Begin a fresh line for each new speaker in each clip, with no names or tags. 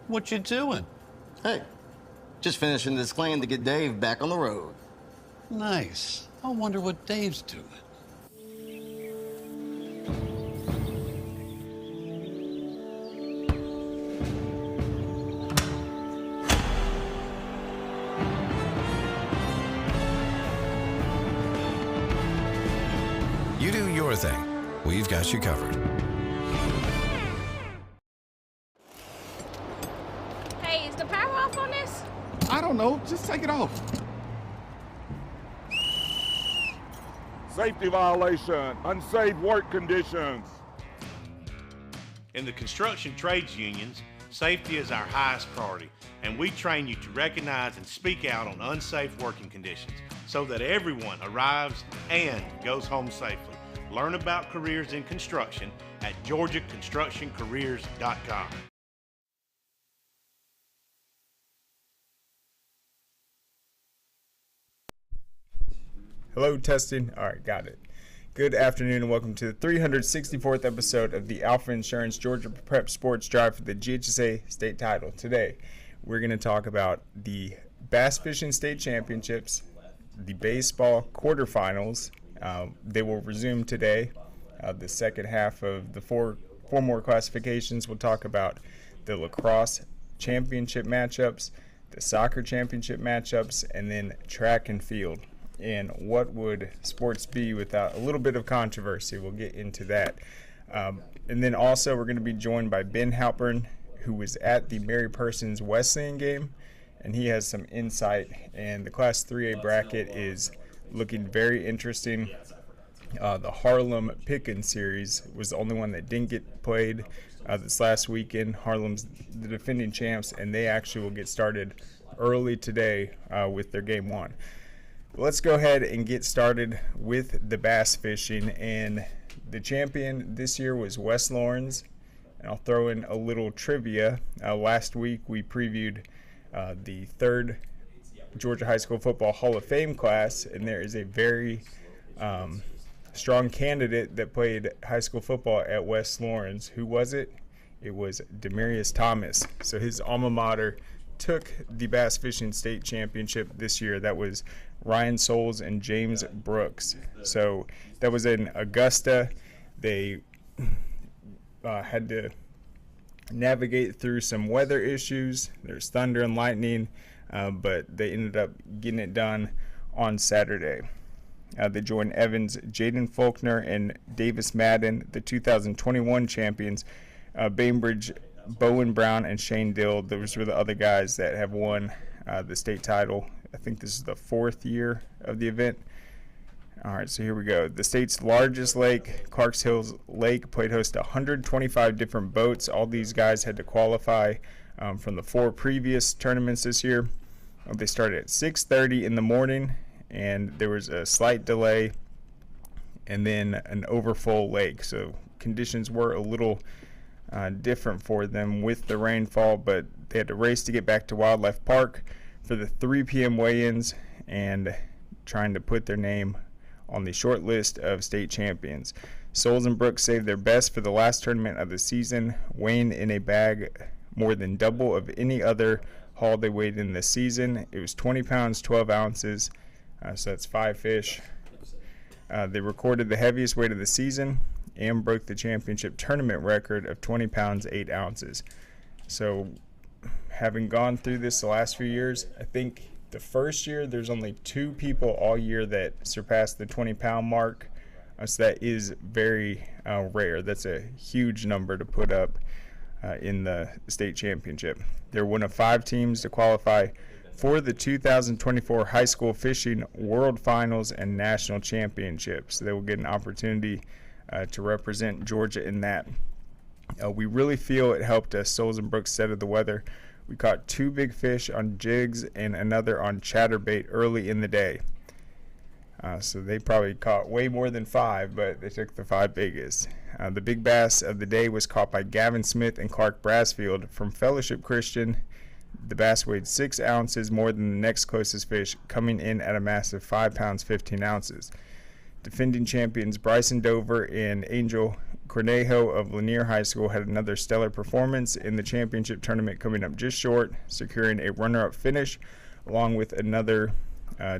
What you doing?
Hey, just finishing this claim to get Dave back on the road.
Nice. I wonder what Dave's doing.
You do your thing. We've got you covered.
Hey, is the power off on this?
I don't know. Just take it off.
Safety violation, unsafe work conditions.
In the construction trades unions, safety is our highest priority, and we train you to recognize and speak out on unsafe working conditions so that everyone arrives and goes home safely. Learn about careers in construction at georgiaconstructioncareers.com.
Hello, testing. All right, got it. Good afternoon and welcome to the 364th episode of the Alfa Insurance Georgia Prep Sports Drive for the GHSA State Title. Today, we're going to talk about the Bass Fishing State Championships, the baseball quarterfinals. They will resume today. The second half of the four more classifications. We'll talk about the lacrosse championship matchups, the soccer championship matchups, and then track and field. And what would sports be without a little bit of controversy? We'll get into that. And then also we're going to be joined by Ben Halpern, who was at the Mary Persons Wesleyan game, and he has some insight. And the Class 3A bracket is looking very interesting. The Harlem Pick'em series was the only one that didn't get played this last weekend. Harlem's the defending champs, and they actually will get started early today with their game one. Let's go ahead and get started with the bass fishing. And the champion this year was West Lawrence. And I'll throw in a little trivia. Last week we previewed the third Georgia High School Football Hall of Fame class, and there is a very strong candidate that played high school football at West Lawrence. Who was it? It was Demarius Thomas. So his alma mater took the Bass Fishing State Championship this year. That was Ryan Souls and James Brooks. So that was in Augusta. They had to navigate through some weather issues. There's thunder and lightning, but they ended up getting it done on Saturday. They joined Evans, Jaden Faulkner, and Davis Madden, the 2021 champions. Bainbridge, Bowen Brown, and Shane Dill. Those were the other guys that have won the state title. I think this is the fourth year of the event. All right, so here we go. The state's largest lake, Clarks Hills Lake, played host to 125 different boats. All these guys had to qualify from the four previous tournaments this year. They started at 6:30 in the morning, and there was a slight delay and then an overfull lake. So conditions were a little different for them with the rainfall, but they had to race to get back to Wildlife Park for the 3 p.m. weigh-ins and trying to put their name on the short list of state champions. Souls and Brooks saved their best for the last tournament of the season, weighing in a bag more than double of any other haul they weighed in this season. It was 20 pounds, 12 ounces, so that's 5 fish. They recorded the heaviest weight of the season and broke the championship tournament record of 20 pounds, 8 ounces. So having gone through this the last few years, I think the first year there's only 2 people all year that surpassed the 20-pound mark. So that is very rare. That's a huge number to put up in the state championship. They're one of 5 teams to qualify for the 2024 High School Fishing World Finals and National Championships. They will get an opportunity to represent Georgia in that. We really feel it helped us. Souls and Brooks settled the weather. We caught 2 big fish on jigs and another on chatterbait early in the day. So they probably caught way more than 5, but they took the 5 biggest. The big bass of the day was caught by Gavin Smith and Clark Brasfield from Fellowship Christian. The bass weighed 6 ounces more than the next closest fish, coming in at a massive 5 pounds, 15 ounces. Defending champions Bryson Dover and Angel Cornejo of Lanier High School had another stellar performance in the championship tournament, coming up just short, securing a runner-up finish, along with another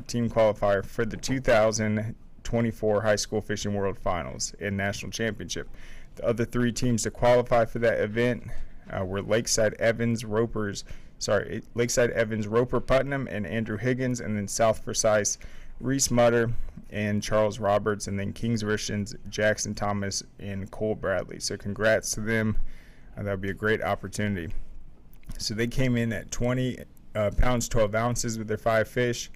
team qualifier for the 2024 High School Fishing World Finals and National Championship. The other three teams to qualify for that event were Lakeside Evans, Roper Putnam, and Andrew Higgins, and then South Forsyth, Reese Mutter and Charles Roberts, and then Kings Richards, Jackson Thomas, and Cole Bradley. So congrats to them. That would be a great opportunity. So they came in at 20 pounds 12 ounces with their 5 fish.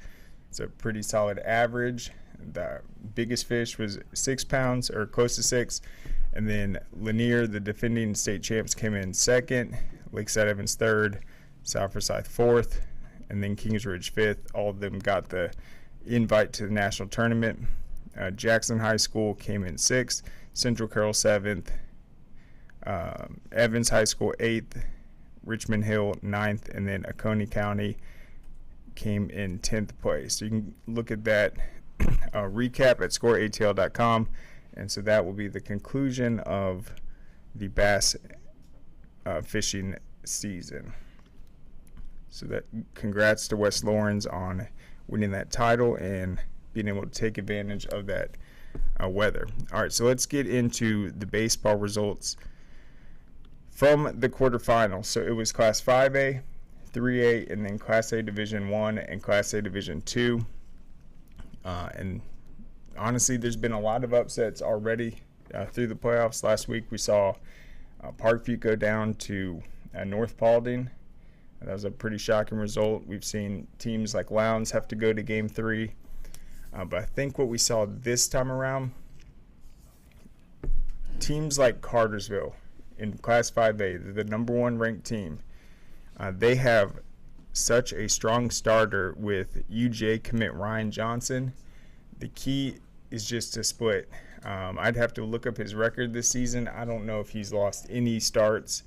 It's a pretty solid average. The biggest fish was 6 pounds, or close to 6. And then Lanier, the defending state champs, came in second, Lakeside Evans third, South Forsyth fourth, and then Kingsridge fifth. All of them got the invite to the national tournament. Jackson High School came in sixth, Central Carroll seventh, Evans High School eighth, Richmond Hill ninth, and then Oconee County came in 10th place. So you can look at that recap at scoreatl.com. And so that will be the conclusion of the bass fishing season. So that congrats to West Lawrence on winning that title and being able to take advantage of that weather. All right, so let's get into the baseball results from the quarterfinals. So it was Class 5A, 3A, and then Class A Division 1 and Class A Division 2. And honestly, there's been a lot of upsets already through the playoffs. Last week we saw Parkview go down to North Paulding. That was a pretty shocking result. We've seen teams like Lowndes have to go to Game 3. But I think what we saw this time around, teams like Cartersville in Class 5A, the number 1 ranked team, they have such a strong starter with UJ commit Ryan Johnson. The key is just to split. I'd have to look up his record this season. I don't know if he's lost any starts.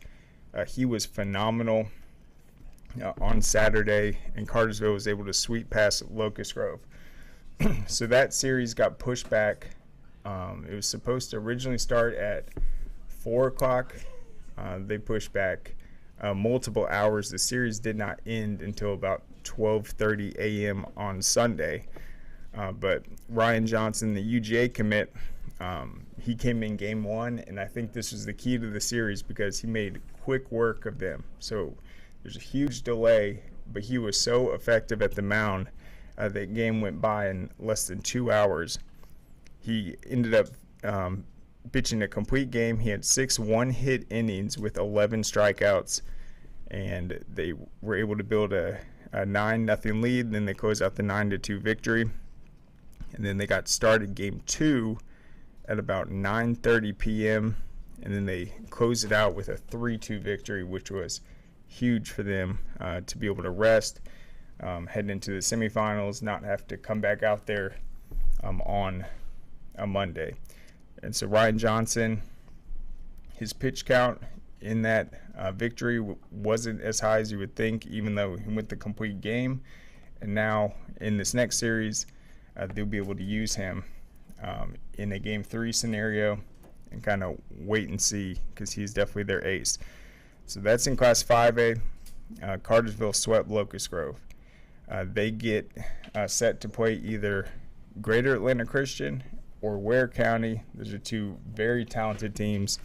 He was phenomenal on Saturday, and Cartersville was able to sweep past Locust Grove. So that series got pushed back. It was supposed to originally start at 4 o'clock. They pushed back multiple hours. The series did not end until about 12:30 a.m. on Sunday. But Ryan Johnson, the UGA commit, he came in Game 1, and I think this was the key to the series because he made quick work of them. So there's a huge delay, but he was so effective at the mound that game went by in less than 2 hours. He ended up pitching a complete game. He had 6 one-hit innings with 11 strikeouts, and they were able to build a 9-0 lead. Then they closed out the 9-2 victory. And then they got started Game 2 at about 9:30 p.m. And then they closed it out with a 3-2 victory, which was huge for them to be able to rest, heading into the semifinals, not have to come back out there on a Monday. And so Ryan Johnson, his pitch count in that victory wasn't as high as you would think, even though he went the complete game. And now in this next series, they'll be able to use him in a Game 3 scenario and kind of wait and see because he's definitely their ace. So that's in Class 5A. Cartersville swept Locust Grove. They get set to play either Greater Atlanta Christian or Ware County. Those are two very talented teams.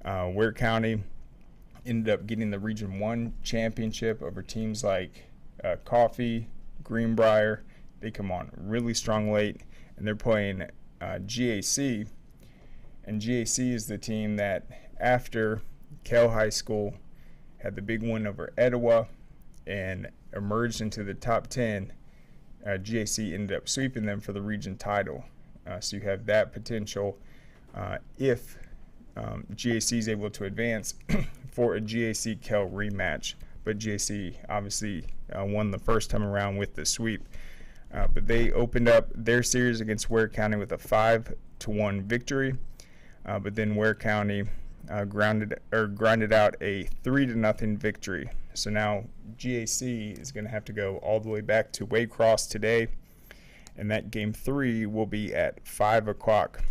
Ware County ended up getting the Region 1 championship over teams like Coffee, Greenbrier. They come on really strong late, and they're playing GAC. And GAC is the team that, after Kell High School had the big win over Etowah and emerged into the top 10, GAC ended up sweeping them for the region title. So you have that potential if GAC is able to advance for a GAC Kell rematch. But GAC obviously won the first time around with the sweep. But they opened up their series against Ware County with a 5-1 victory. But then Ware County grinded out a 3-0 victory. So now GAC is going to have to go all the way back to Waycross today and that game 3 will be at 5 o'clock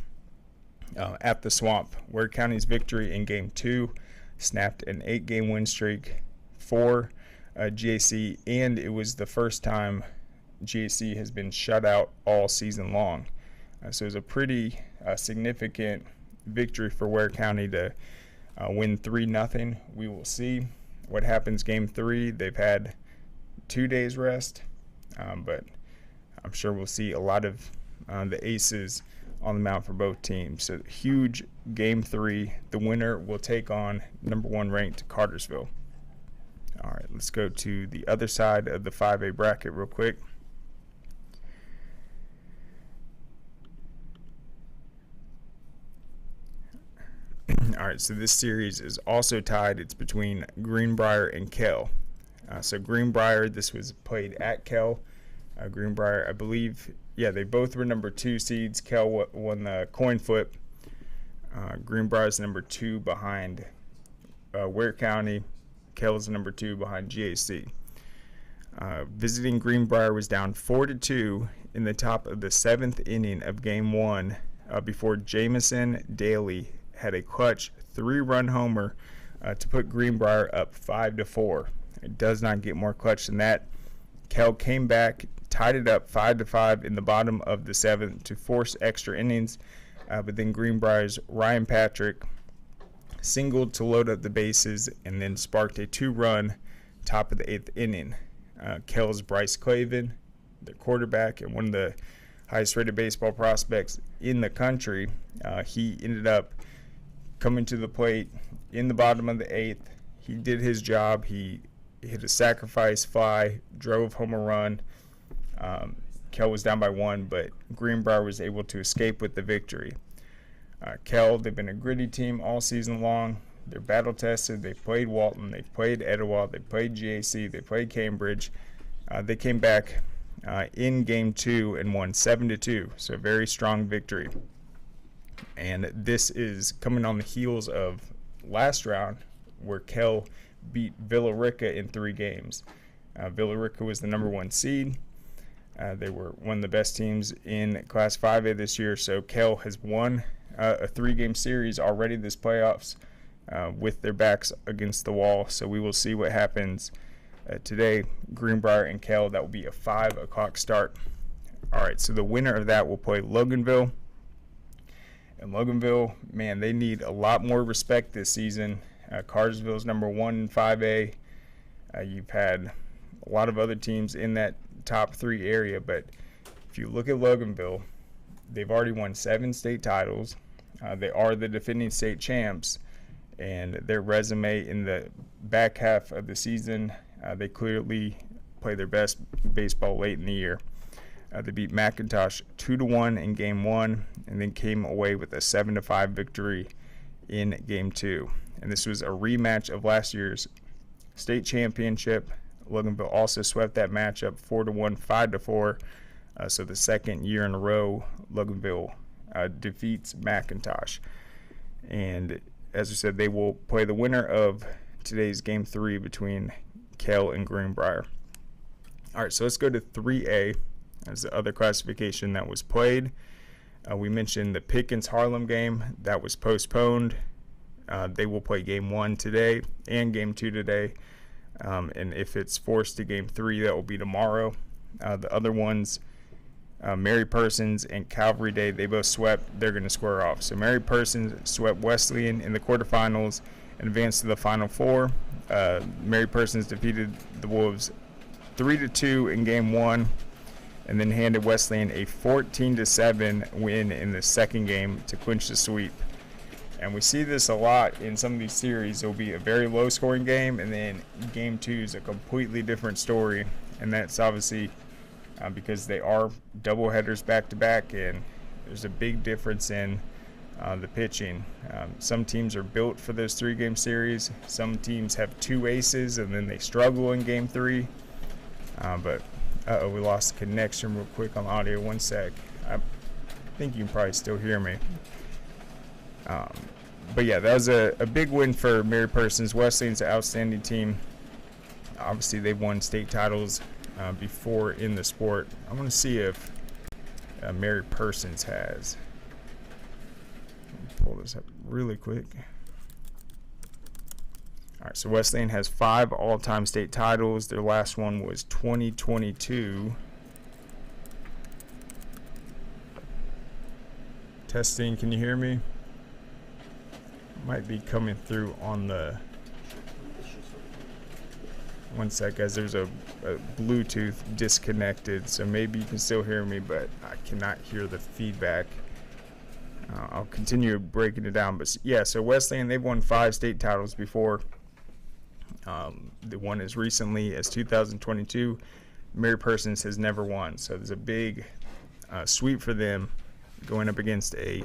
at the Swamp. Ware County's victory in game 2 snapped an 8-game win streak for GHC, and it was the first time GHC has been shut out all season long. So it was a pretty significant victory for Ware County to win 3-0. We will see what happens game 3. They've had 2 days rest, but I'm sure we'll see a lot of the aces on the mound for both teams. So huge game 3. The winner will take on number 1 ranked Cartersville. All right, let's go to the other side of the 5A bracket real quick. All right, so this series is also tied. It's between Greenbrier and Kell. So Greenbrier, this was played at Kell. Greenbrier, I believe, they both were number 2 seeds. Kell won the coin flip. Greenbrier's number 2 behind Ware County. Kell's number 2 behind GHC. Visiting Greenbrier was down 4-2 in the top of the 7th inning of game 1 before Jamison Daly had a clutch 3-run homer to put Greenbrier up 5-4. It does not get more clutch than that. Kell came back, tied it up 5-5 in the bottom of the 7th to force extra innings, but then Greenbrier's Ryan Patrick singled to load up the bases and then sparked a 2-run top of the 8th inning. Kell's Bryce Clavin, their quarterback and one of the highest rated baseball prospects in the country, he ended up coming to the plate in the bottom of the 8th. He did his job. He hit a sacrifice fly, drove home a run. Kell was down by 1, but Greenbrier was able to escape with the victory. Kell, they've been a gritty team all season long. They're battle tested. They played Walton. They played Etowah. They played GAC. They played Cambridge. They came back in game 2 and won 7-2. So a very strong victory. And this is coming on the heels of last round where Kell beat Villa Rica in 3 games. Villa Rica was the number 1 seed. They were one of the best teams in Class 5A this year. So Kell has won a 3-game series already this playoffs with their backs against the wall. So we will see what happens today. Greenbrier and Kell, that will be a 5 o'clock start. All right, so the winner of that will play Loganville. And Loganville, man, they need a lot more respect this season. Cartersville's number 1 in 5A. You've had a lot of other teams in that top 3 area, but if you look at Loganville, they've already won 7 state titles. They are the defending state champs, and their resume in the back half of the season, they clearly play their best baseball late in the year. They beat McIntosh 2-1 in game 1 and then came away with a 7-5 victory in game 2. And this was a rematch of last year's state championship. Loganville also swept that matchup 4-1, 5-4. So the second year in a row, Loganville defeats McIntosh. And as I said, they will play the winner of today's game 3 between Kell and Greenbrier. All right, so let's go to 3A. As the other classification that was played. We mentioned the Pickens-Harlem game. That was postponed. They will play game 1 today and game 2 today. And if it's forced to game 3, that will be tomorrow. The other ones, Mary Persons and Calvary Day, they both swept. They're going to square off. So Mary Persons swept Wesleyan in the quarterfinals and advanced to the Final Four. Mary Persons defeated the Wolves 3-2 in game 1. And then handed Wesleyan a 14-7 win in the second game to clinch the sweep. And we see this a lot in some of these series. It will be a very low-scoring game, and then game 2 is a completely different story. And that's obviously because they are doubleheaders back-to-back, and there's a big difference in the pitching. Some teams are built for those 3-game series. Some teams have 2 aces, and then they struggle in game 3. But we lost the connection real quick on audio. One sec. I think you can probably still hear me. But yeah, that was a big win for Mary Persons. Wesleyan's an outstanding team. Obviously, they've won state titles before in the sport. I want to see if Mary Persons has. Let me pull this up really quick. All right, so Wesleyan has 5 all-time state titles. Their last one was 2022. Testing, can you hear me? Might be coming through on the... One sec, guys, there's a Bluetooth disconnected, so maybe you can still hear me, but I cannot hear the feedback. I'll continue breaking it down, but yeah, so Wesleyan, they've won 5 state titles before. The one as recently as 2022. Mary Persons has never won, so there's a big sweep for them going up against a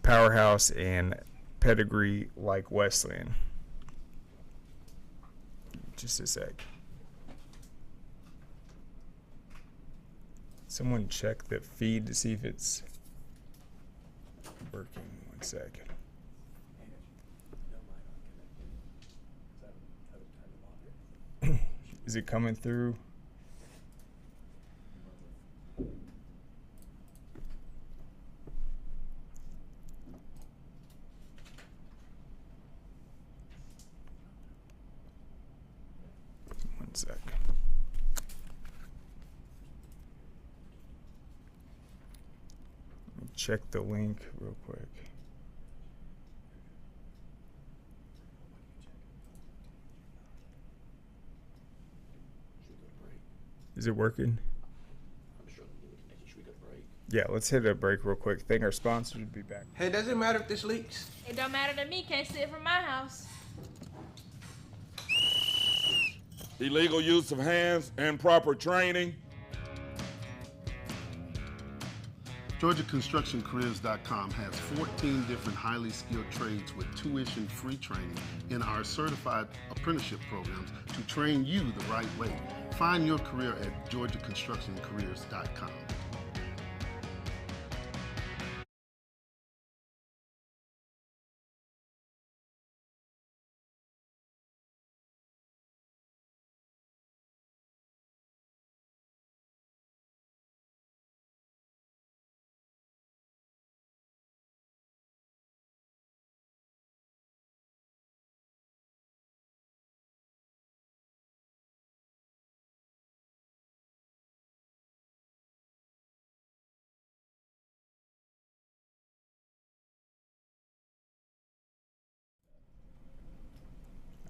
powerhouse and pedigree like Wesleyan. Just a sec. Someone check the feed to see if it's working. 1 second. Is it coming through? One sec. Let me check the link real quick. Is it working? Yeah, let's hit a break real quick. Think our sponsors will be back.
Hey, does it matter if this leaks?
It don't matter to me. Can't see it from my house.
Illegal use of hands, improper training.
GeorgiaConstructionCareers.com has 14 different highly skilled trades with tuition-free training in our certified apprenticeship programs to train you the right way. Find your career at GeorgiaConstructionCareers.com.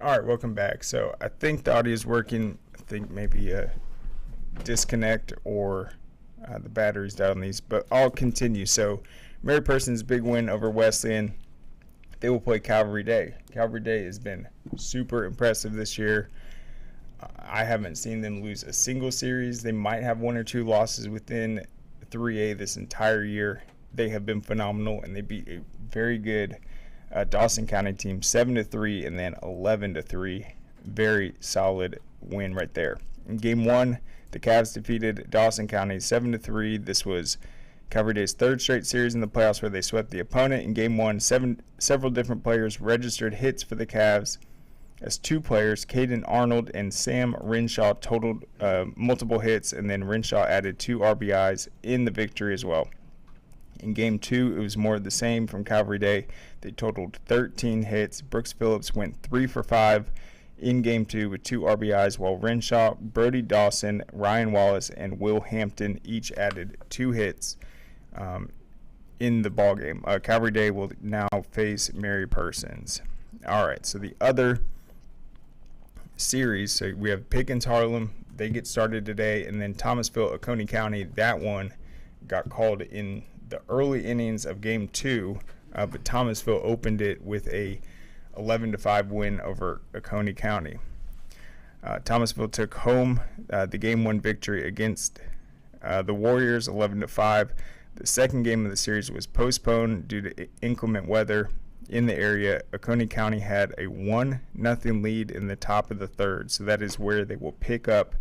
All right, welcome back. So I think the audio is working. I think maybe a disconnect or the battery's down on these, but I'll continue. So Mary Persons' big win over Wesleyan. They will play Calvary Day. Calvary Day has been super impressive this year. I haven't seen them lose a single series. They might have 1 or 2 losses within 3A this entire year. They have been phenomenal, and they beat a very good Dawson County team 7-3 and then 11-3. Very solid win right there. In game 1, the Cavs defeated Dawson County 7-3. This was Calvary Day's 3rd straight series in the playoffs where they swept the opponent. In game 1, several different players registered hits for the Cavs, as 2 players, Caden Arnold and Sam Renshaw, totaled multiple hits, and then Renshaw added 2 RBIs in the victory as well. In game 2, it was more of the same from Calvary Day. They totaled 13 hits. Brooks Phillips went 3 for 5 in game 2 with 2 RBIs, while Renshaw, Brody Dawson, Ryan Wallace, and Will Hampton each added 2 hits in the ballgame. Calvary Day will now face Mary Persons. All right, so the other series, so we have Pickens Harlem. They get started today, and then Thomasville, Oconee County. That one got called in the early innings of game 2, but Thomasville opened it with a 11-5 win over Oconee County. Thomasville took home the game 1 victory against the Warriors 11-5. The second game of the series was postponed due to inclement weather in the area. Oconee County had a 1-0 lead in the top of the 3rd, so that is where they will pick up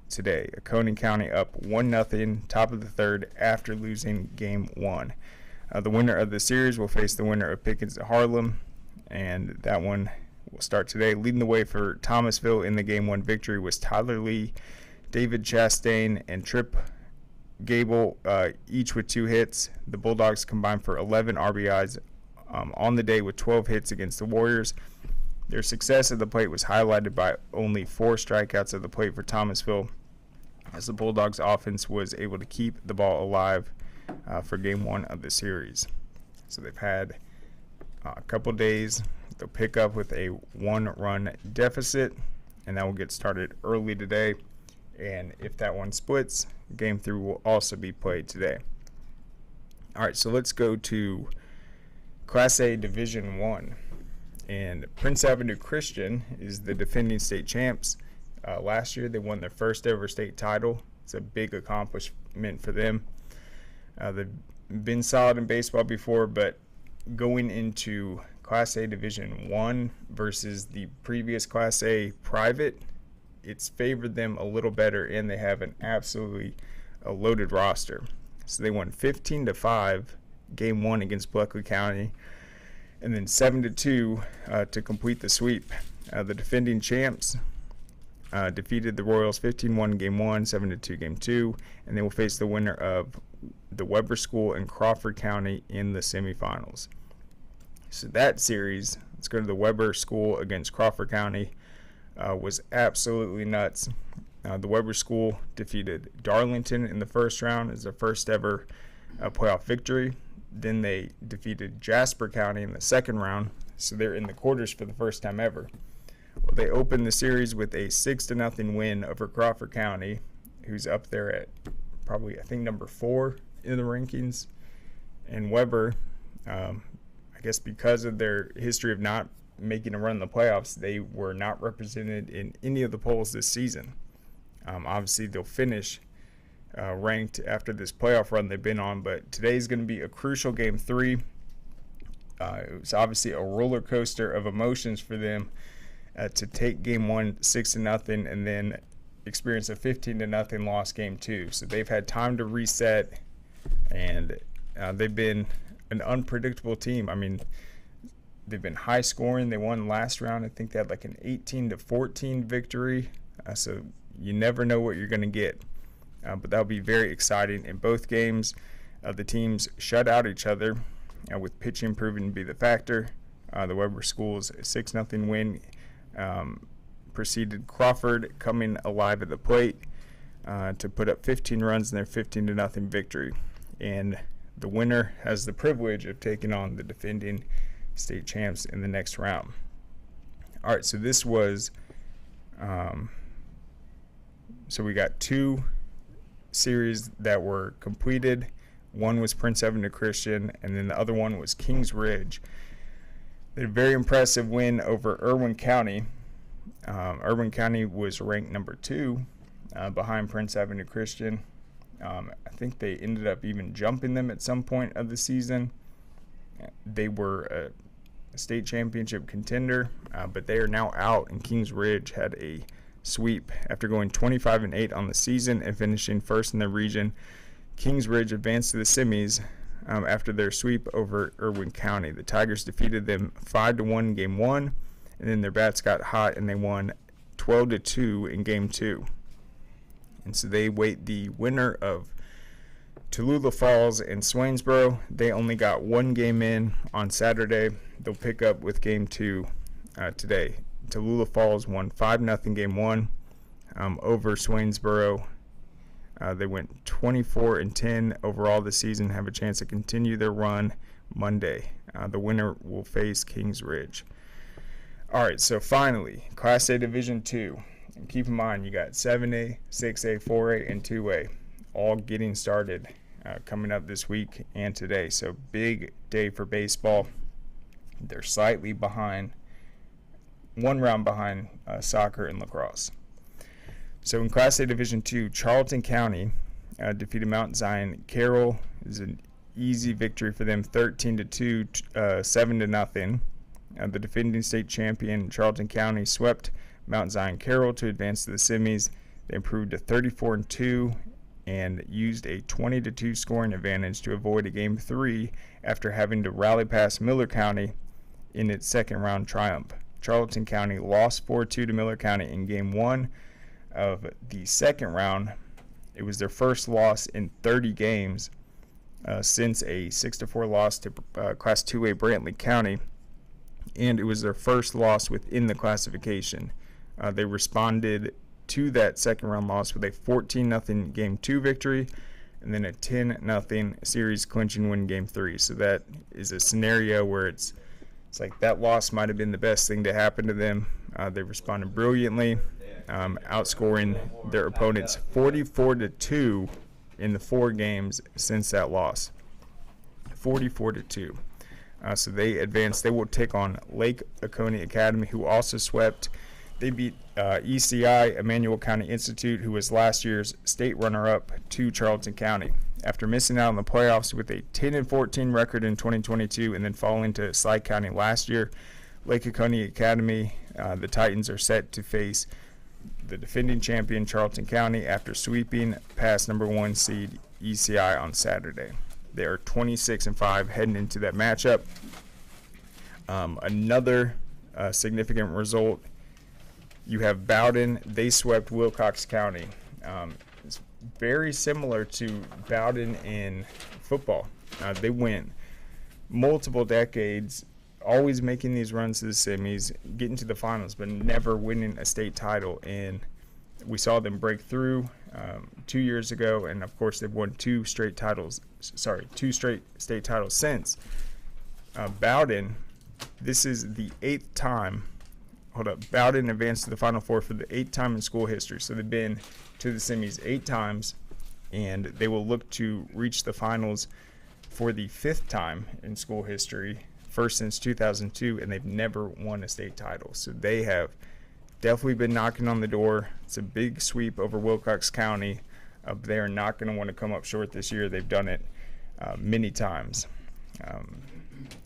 today. Oconee County up 1-0, top of the 3rd, after losing game 1. The winner of the series will face the winner of Pickens at Harlem, and that one will start today. Leading the way for Thomasville in the game 1 victory was Tyler Lee, David Chastain, and Trip Gable, each with 2 hits. The Bulldogs combined for 11 RBIs on the day with 12 hits against the Warriors. Their success at the plate was highlighted by only 4 strikeouts at the plate for Thomasville, as the Bulldogs offense was able to keep the ball alive for game 1 of the series. So they've had a couple days. They'll pick up with a 1-run deficit, and that will get started early today. And if that one splits, game 3 will also be played today. All right, so let's go to Class A Division 1. And Prince Avenue Christian is the defending state champs. Last year, they won their first ever state title. It's a big accomplishment for them. They've been solid in baseball before, but going into Class A Division 1 versus the previous Class A private, it's favored them a little better, and they have an absolutely loaded roster. So they won 15-5 game 1 against Bleckley County, and then 7-2 to complete the sweep. The defending champs defeated the Royals 15-1 game 1, 7-2 game 2, and they will face the winner of the Weber School and Crawford County in the semifinals. So that series, let's go to the Weber School against Crawford County, was absolutely nuts. The Weber School defeated Darlington in the first round as their first ever playoff victory. Then they defeated Jasper County in the second round, so they're in the quarters for the first time ever. Well, they opened the series with a 6-0 win over Crawford County, who's up there at probably, I think, number 4 in the rankings. And Weber, I guess because of their history of not making a run in the playoffs, they were not represented in any of the polls this season. Obviously, they'll finish ranked after this playoff run they've been on, but today's going to be a crucial game 3. It was obviously a roller coaster of emotions for them to take game 1 6-0 and then experience a 15-0 loss game 2. So they've had time to reset, and they've been an unpredictable team. I mean, they've been high scoring. They won last round. I think they had like an 18-14 victory. So you never know what you're going to get. But that'll be very exciting. In both games, the teams shut out each other, with pitching proving to be the factor. The Weber School's 6-0 win preceded Crawford coming alive at the plate to put up 15 runs in their 15-0 victory. And the winner has the privilege of taking on the defending state champs in the next round. All right, so this was so we got 2 series that were completed. One was Prince Avenue Christian, and then the other one was Kings Ridge. They had a very impressive win over Irwin County. Irwin County was ranked number 2 behind Prince Avenue Christian. I think they ended up even jumping them at some point of the season. They were a state championship contender, but they are now out, and Kings Ridge had a sweep after going 25-8 on the season and finishing first in their region. Kings Ridge advanced to the semis after their sweep over Irwin County. The Tigers defeated them 5-1 game 1, and then their bats got hot and they won 12-2 in game 2. And so they wait the winner of Tallulah Falls and Swainsboro. They only got 1 game in on Saturday. They'll pick up with game 2 today. Tallulah Falls won 5-0 game 1 over Swainsboro. They went 24-10 overall this season, have a chance to continue their run Monday. The winner will face Kings Ridge. All right, so finally, Class A Division 2. And keep in mind, you got 7A, 6A, 4A, and 2A all getting started coming up this week and today. So big day for baseball. They're slightly behind, 1 round behind soccer and lacrosse. So in Class A Division 2, Charlton County defeated Mount Zion. Carroll is an easy victory for them, 13-2, 7-0. The defending state champion, Charlton County, swept Mount Zion Carroll to advance to the semis. They improved to 34-2 and used a 20-2 scoring advantage to avoid a game 3 after having to rally past Miller County in its second round triumph. Charlton County lost 4-2 to Miller County in game 1 of the second round, It was their first loss in 30 games since a 6-4 loss to Class 2A Brantley County, and it was their first loss within the classification. They responded to that second round loss with a 14-0 Game 2 victory, and then a 10-0 series clinching win Game 3. So that is a scenario where it's like that loss might have been the best thing to happen to them. They responded brilliantly, outscoring their opponents 44-2 in the 4 games since that loss. 44-2. So they advanced. They will take on Lake Oconee Academy, who also swept. They beat ECI, Emmanuel County Institute, who was last year's state runner-up to Charlton County. After missing out on the playoffs with a 10-14 record in 2022 and then falling to Slide County last year, Lake Oconee Academy, the Titans, are set to face the defending champion Charlton County after sweeping past number 1 seed ECI on Saturday. They are 26-5 heading into that matchup. Another significant result, you have Bowden. They swept Wilcox County. It's very similar to Bowden in football. They went multiple decades, always making these runs to the semis, getting to the finals, but never winning a state title. And we saw them break through 2 years ago, and of course they've won two straight state titles since. Bowden, this is the 8th time. Bowden advanced to the Final Four for the 8th time in school history. So they've been to the semis 8 times, and they will look to reach the finals for the 5th time in school history, first since 2002, and they've never won a state title. So they have definitely been knocking on the door. It's a big sweep over Wilcox County. They are not going to want to come up short this year. They've done it many times.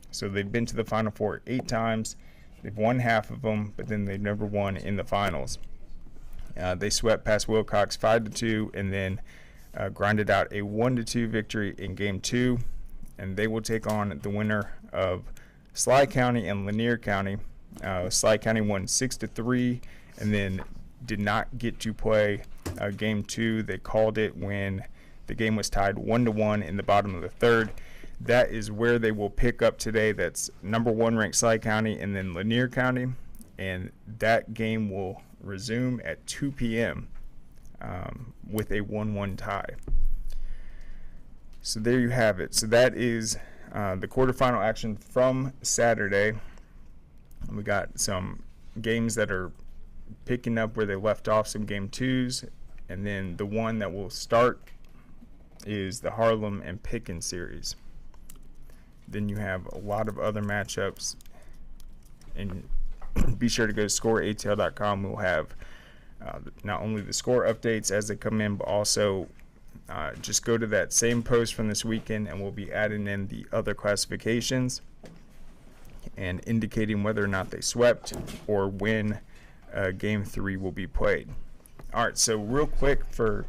So they've been to the Final Four 8 times. They've won half of them, but then they've never won in the finals. They swept past Wilcox 5-2 and then grinded out a 1-2 victory in Game 2. And they will take on the winner of Slide County and Lanier County. Slide County won 6-3 and then did not get to play Game 2. They called it when the game was tied 1-1 in the bottom of the 3rd. That is where they will pick up today. That's number 1 ranked Slide County and then Lanier County. And that game will resume at 2 p.m. With a 1-1 tie. So there you have it. So that is the quarterfinal action from Saturday. We got some games that are picking up where they left off, some Game 2s. And then the one that will start is the Harlem and Pickens series. Then you have a lot of other matchups. And be sure to go to scoreatl.com. We'll have not only the score updates as they come in, but also just go to that same post from this weekend, and we'll be adding in the other classifications and indicating whether or not they swept or when Game 3 will be played. All right, so real quick for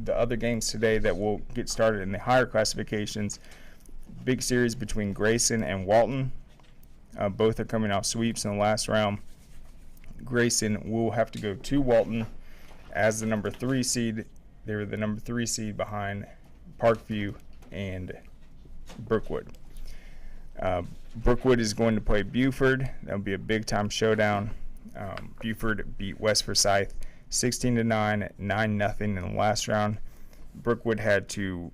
the other games today that will get started in the higher classifications. Big series between Grayson and Walton. Both are coming off sweeps in the last round. Grayson will have to go to Walton as the number 3 seed. They were the number 3 seed behind Parkview and Brookwood. Brookwood is going to play Buford. That'll be a big-time showdown. Buford beat West Forsyth 16-9, 9-0 in the last round. Brookwood had to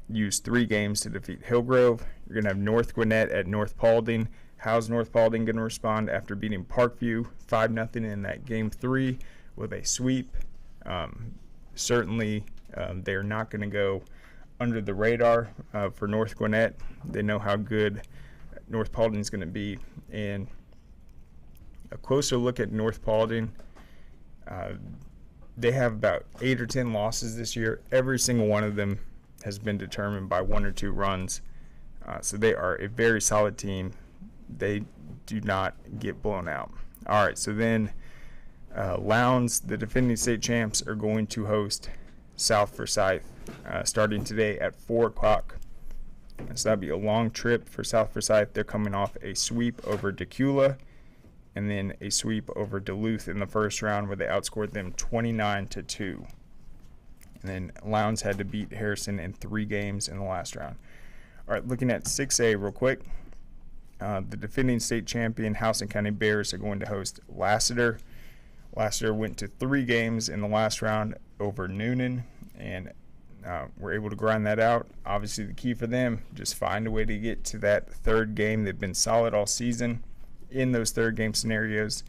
use 3 games to defeat Hillgrove. You're going to have North Gwinnett at North Paulding. How's North Paulding going to respond after beating Parkview 5-0 in that Game 3 with a sweep? Certainly, they're not going to go under the radar for North Gwinnett. They know how good North Paulding is going to be. And a closer look at North Paulding, they have about 8 or 10 losses this year. Every single one of them has been determined by 1 or 2 runs. So they are a very solid team. They do not get blown out. All right, so then Lowndes, the defending state champs, are going to host South Forsyth starting today at 4 o'clock. So that'll be a long trip for South Forsyth. They're coming off a sweep over Decula and then a sweep over Duluth in the first round where they outscored them 29-2. And then Lowndes had to beat Harrison in 3 games in the last round. All right, looking at 6A real quick. The defending state champion Houston County Bears are going to host Lassiter. Lassiter went to 3 games in the last round over Noonan, and were able to grind that out. Obviously, the key for them, just find a way to get to that 3rd game. They've been solid all season in those 3rd game scenarios.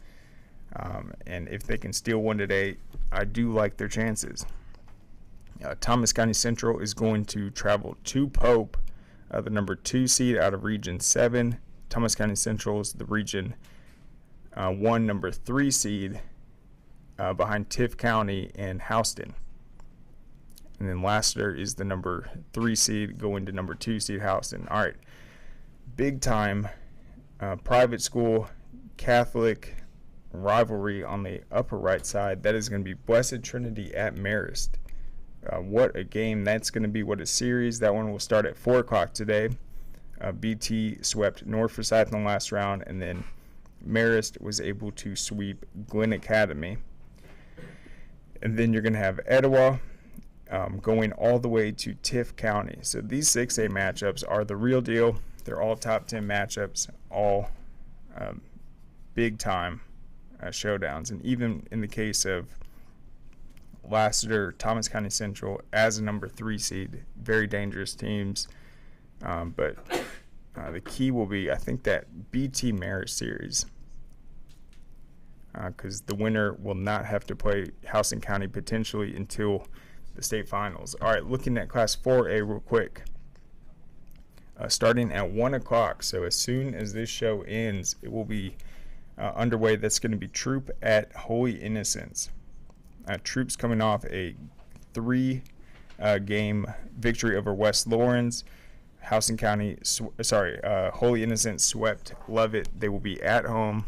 And if they can steal one today, I do like their chances. Thomas County Central is going to travel to Pope, the number 2 seed out of Region 7. Thomas County Central is the Region 1 number 3 seed behind Tift County and Houston. And then Lassiter is the number 3 seed going to number 2 seed Houston. All right, big time private school Catholic rivalry on the upper right side. That is going to be Blessed Trinity at Marist. What a game that's going to be. What a series. That one will start at 4 o'clock today. BT swept North Forsyth in the last round, and then Marist was able to sweep Glen Academy. And then you're going to have Etowah going all the way to Tift County. So these 6A matchups are the real deal. They're all top 10 matchups, all big-time showdowns. And even in the case of Lassiter, Thomas County Central as a number 3 seed, very dangerous teams. But the key will be, I think, that BT Marist series, because the winner will not have to play Houston County potentially until the state finals. All right, looking at Class 4A real quick. Starting at 1 o'clock, so as soon as this show ends, it will be underway. That's going to be Troop at Holy Innocents. Troop's coming off a 3-game victory over West Lawrence. Houston County, Holy Innocents swept Lovett. They will be at home.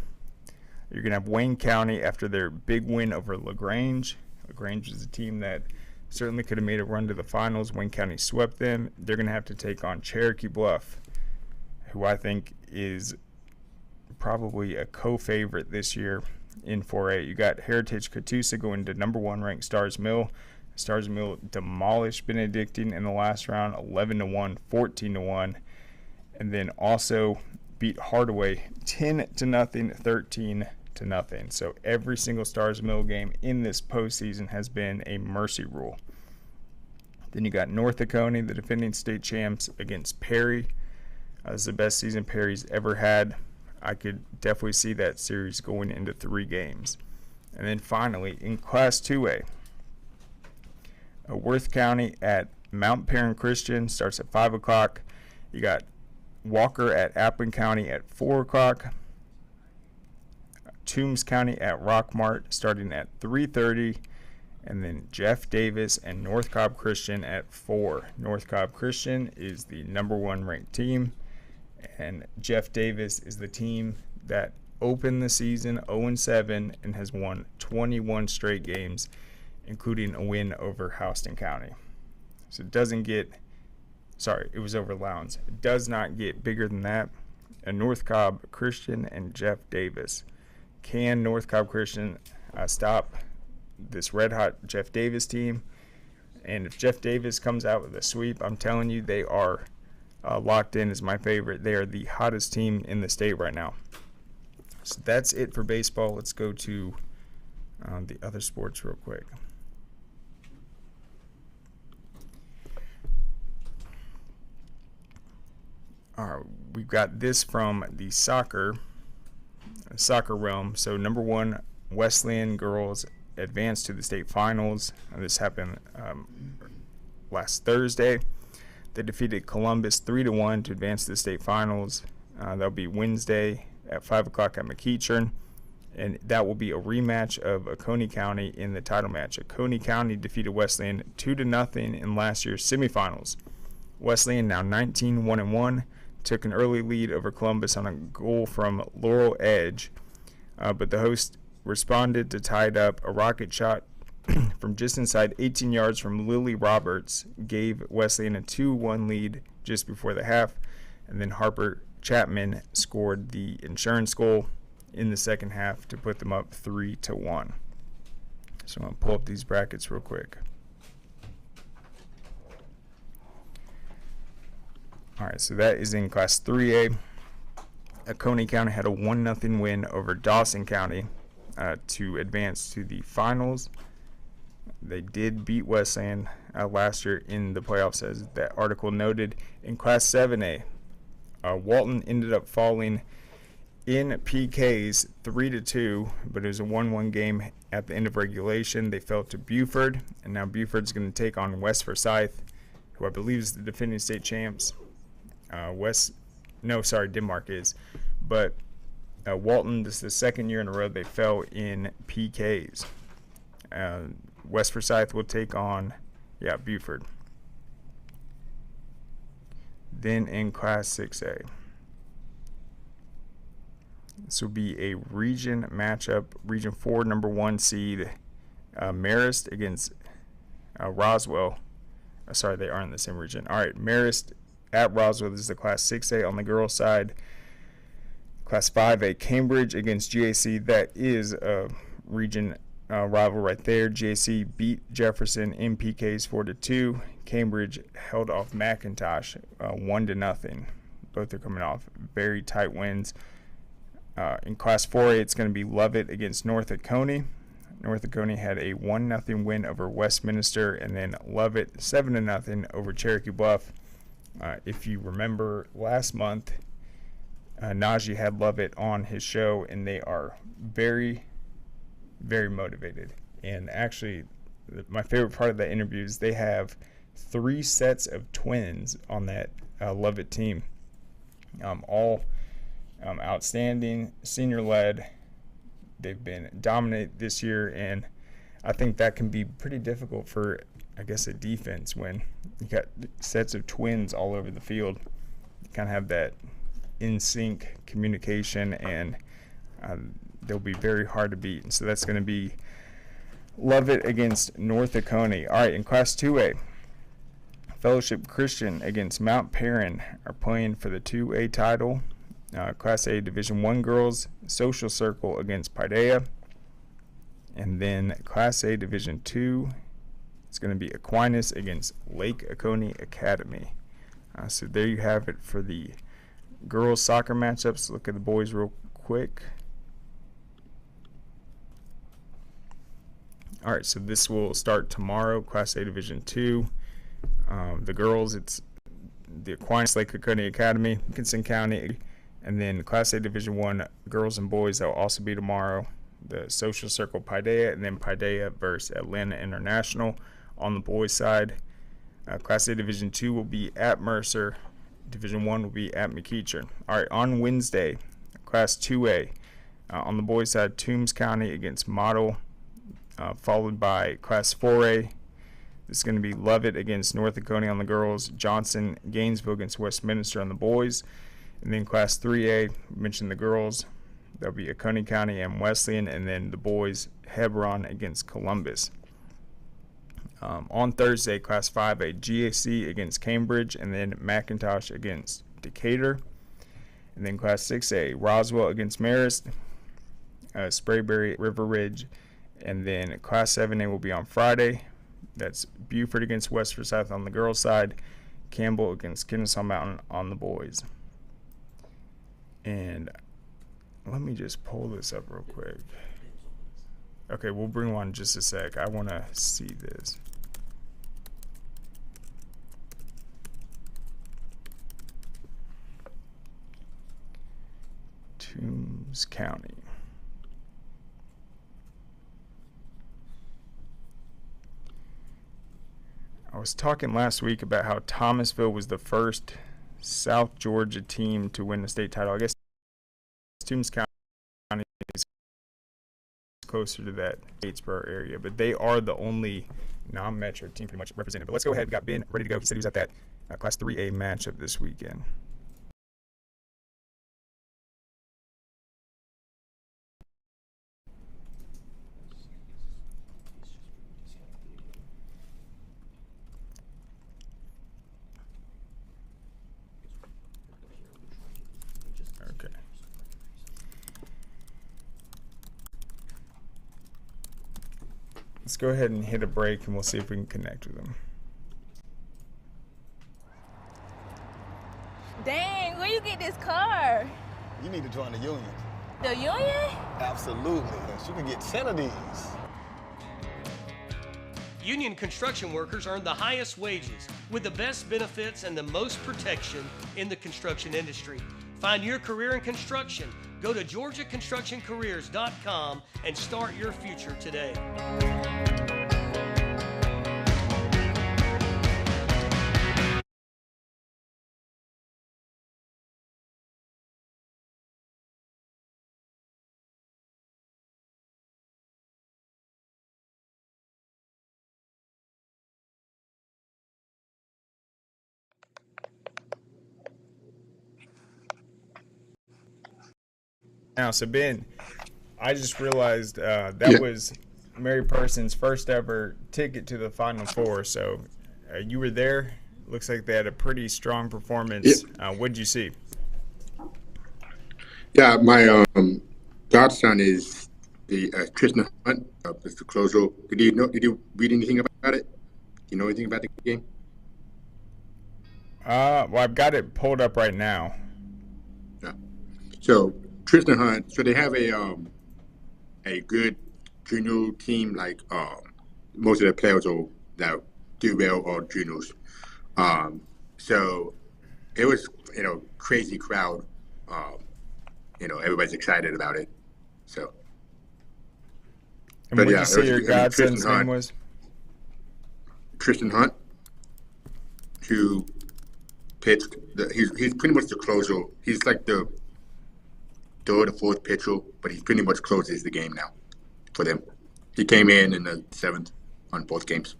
You're going to have Wayne County after their big win over LaGrange. LaGrange is a team that certainly could have made a run to the finals. Wayne County swept them. They're going to have to take on Cherokee Bluff, who I think is probably a co-favorite this year in 4A. You got Heritage Catoosa going to number 1 ranked Stars Mill. Stars Mill demolished Benedictine in the last round, 11-1, 14-1, and then also beat Hardaway 10-0, 13-0. So every single Stars Mill game in this postseason has been a mercy rule. Then you got North Oconee, the defending state champs, against Perry. This is the best season Perry's ever had. I could definitely see that series going into 3 games. And then finally, in Class 2A, Worth County at Mount Perrin Christian starts at 5 o'clock. You got Walker at Appling County at 4 o'clock. Toombs County at Rockmart starting at 3:30. And then Jeff Davis and North Cobb Christian at 4. North Cobb Christian is the number 1 ranked team. And Jeff Davis is the team that opened the season 0-7 and has won 21 straight games, including a win over Houston County. So it doesn't get, it was over Lowndes. It does not get bigger than that. And North Cobb Christian and Jeff Davis. Can North Cobb Christian stop this red-hot Jeff Davis team? And if Jeff Davis comes out with a sweep, I'm telling you, they are locked in as my favorite. They are the hottest team in the state right now. So that's it for baseball. Let's go to the other sports real quick. All right, we've got this from the soccer realm. So number 1, Wesleyan girls advanced to the state finals. This happened last Thursday. They defeated Columbus 3-1 to advance to the state finals. That'll be Wednesday at 5 o'clock at McEachern. And that will be a rematch of Oconee County in the title match. Oconee County defeated Wesleyan 2-0 in last year's semifinals. Wesleyan, now 19-1-1, took an early lead over Columbus on a goal from Laurel Edge. But the host responded to tie it up. A rocket shot from just inside 18 yards from Lily Roberts gave Wesleyan a 2-1 lead just before the half. And then Harper Chapman scored the insurance goal in the second half to put them up 3-1. So I'm going to pull up these brackets real quick. All right, so that is in Class 3A. Oconee County had a 1-0 win over Dawson County to advance to the finals. They did beat Westland last year in the playoffs, as that article noted. In Class 7A, Walton ended up falling in PKs 3-2, but it was a 1-1 game at the end of regulation. They fell to Buford, and now Buford's going to take on West Forsyth, who I believe is the defending state champs. Denmark is. But Walton, this is the second year in a row they fell in PKs. West Forsyth will take on, Buford. Then in Class 6A, this will be a region matchup. Region 4, number 1 seed Marist against Roswell. Sorry, they aren't in the same region. All right, Marist at Roswell. This is the Class 6A on the girls' side. Class 5A, Cambridge against GAC. That is a region rival right there. GAC beat Jefferson in PKs 4-2. Cambridge held off McIntosh 1-0. Both are coming off very tight wins. In Class 4A, it's going to be Lovett against North Oconee. North Oconee had a 1-0 win over Westminster, and then Lovett 7-0 over Cherokee Bluff. If you remember last month, Najee had Lovett on his show, and they are very, very motivated. And actually, my favorite part of that interview is they have 3 sets of twins on that Lovett team, all outstanding, senior-led. They've been dominant this year, and I think that can be pretty difficult for, I guess, a defense when you got sets of twins all over the field. You kind of have that in-sync communication, and they'll be very hard to beat. And so that's going to be Lovett against North Oconee. All right, in Class 2A, Fellowship Christian against Mount Perrin are playing for the 2A title. Class A Division I girls, Social Circle against Paideia. And then Class A Division II, it's going to be Aquinas against Lake Oconee Academy. So there you have it for the girls soccer matchups. Look at the boys real quick. All right, so this will start tomorrow, Class A Division II. The girls, it's the Aquinas Lake Oconee Academy, Dickinson County. And then Class A Division I girls and boys, that will also be tomorrow. The Social Circle Paideia, and then Paideia versus Atlanta International on the boys' side. Class A Division II will be at Mercer. Division I will be at McEacher. All right, on Wednesday, Class 2A. On the boys' side, Toombs County against Model, followed by Class 4A. This is going to be Lovett against North Oconee on the girls, Johnson, Gainesville against Westminster on the boys. And then Class 3A, mentioned the girls, that'll be Oconee County and Wesleyan, and then the boys, Hebron against Columbus. On Thursday, Class 5A, GAC against Cambridge, and then McIntosh against Decatur. And then Class 6A, Roswell against Marist, Sprayberry, River Ridge. And then Class 7A will be on Friday. That's Buford against West Forsyth on the girls' side, Campbell against Kennesaw Mountain on the boys. And let me just pull this up real quick. Okay, we'll bring one in just a sec. I want to see this. Toombs County. I was talking last week about how Thomasville was the first South Georgia team to win the state title. I guess Toombs County is closer to that Statesboro area, but they are the only non-metro team pretty much represented. But let's go ahead. We got Ben ready to go. He said he was at that Class 3A matchup this weekend. Let's go ahead and hit a break, and we'll see if we can connect with them.
Dang, where you get this car?
You need to join the union.
The union?
Absolutely. You can get 10 of these.
Union construction workers earn the highest wages with the best benefits and the most protection in the construction industry. Find your career in construction. Go to GeorgiaConstructionCareers.com and start your future today.
Now, so Ben, I just realized that was Mary Person's first ever ticket to the Final Four. So you were there. Looks like they had a pretty strong performance. What did you see?
Yeah, my godson is the Tristan Hunt, is the closer. Did you read anything about it? Do you know anything about the game?
Well, I've got it pulled up right now.
Yeah. So Tristan Hunt. So they have a good junior team. Like most of the players that do well are juniors. So it was crazy crowd. Everybody's excited about it. So.
And what did you say your godson's name was?
Tristan Hunt, who pitched. He's pretty much the closer. He's like the third or fourth pitcher, but he pretty much closes the game now for them. He came in the seventh on both games.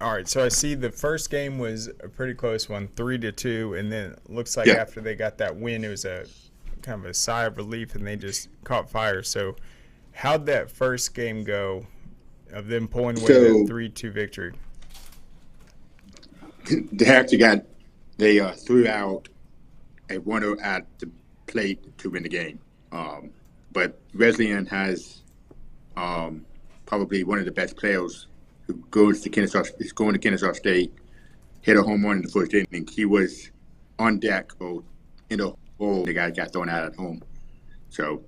All right, so I see the first game was a pretty close one, 3-2, and then it looks like after they got that win, it was a kind of a sigh of relief, and they just caught fire. So how'd that first game go of them pulling away that 3-2 victory?
They actually they threw out a runner at the plate to win the game. But Wesleyan has probably one of the best players who goes to Kennesaw State, hit a home run in the first inning. He was on deck or in the hole. The guy got thrown out at home. So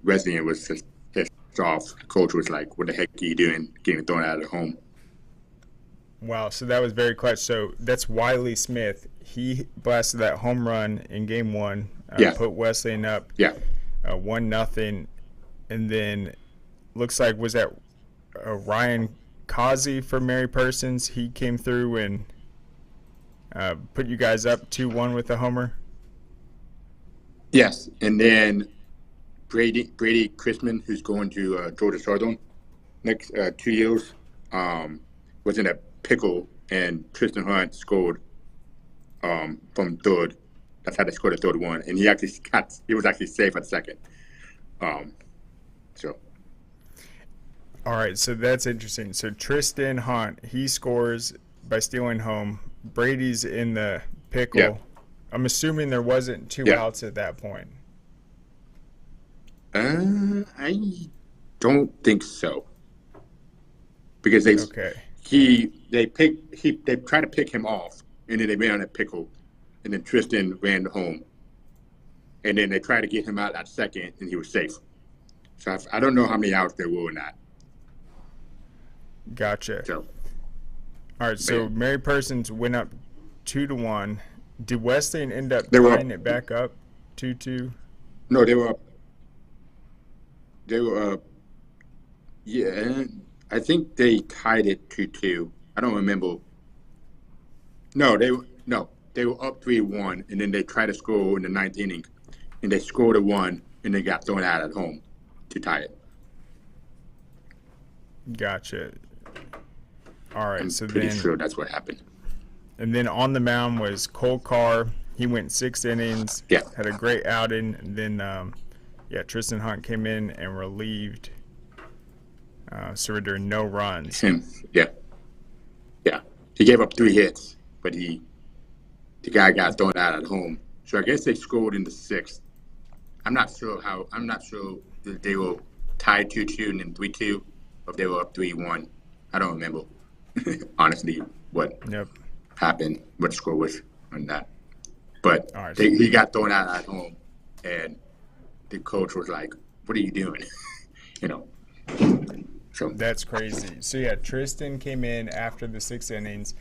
Wesleyan was just pissed off. The coach was like, what the heck are you doing getting thrown out at home?
Wow, so that was very clutch. So that's Wiley Smith. He blasted that home run in game one, put Wesleyan up 1-0. And then looks like, was that Ryan Causey for Mary Persons? He came through and put you guys up 2-1 with a homer?
Yes, and then Brady Chrisman, who's going to Georgia Southern next 2 years, was in a pickle, and Tristan Hunt scored from third. That's how they scored the third one, and he was actually safe at second.
All right, so that's interesting. So Tristan Hunt, he scores by stealing home. Brady's in the pickle.
Yeah.
I'm assuming there wasn't two outs at that point.
I don't think so, because they tried to pick him off, and then they ran on a pickle, and then Tristan ran home, and then they tried to get him out at second, and he was safe. So I don't know how many outs there were in that.
Gotcha.
So,
all right, so Mary Persons went up 2-1. Did Wesleyan end up tying it back up 2-2?
No, they were up. Yeah, I think they tied it 2-2. I don't remember. No, they were up 3-1, and then they tried to score in the ninth inning, and they scored a one, and they got thrown out at home to tie it.
Gotcha. All right,
I'm
so
pretty sure that's what happened.
And then on the mound was Cole Carr. He went 6 innings.
Yeah.
Had a great outing, and then Tristan Hunt came in and relieved. So there were no runs.
Yeah. He gave up 3 hits, but the guy got thrown out at home. So I guess they scored in the 6th. I'm not sure if they were tied 2-2 and then 3-2, or if they were up 3-1. I don't remember, honestly, what happened, what the score was on that. But
All right.
he got thrown out at home, and the coach was like, "What are you doing?" So
That's crazy. So yeah, Tristan came in after the 6 innings.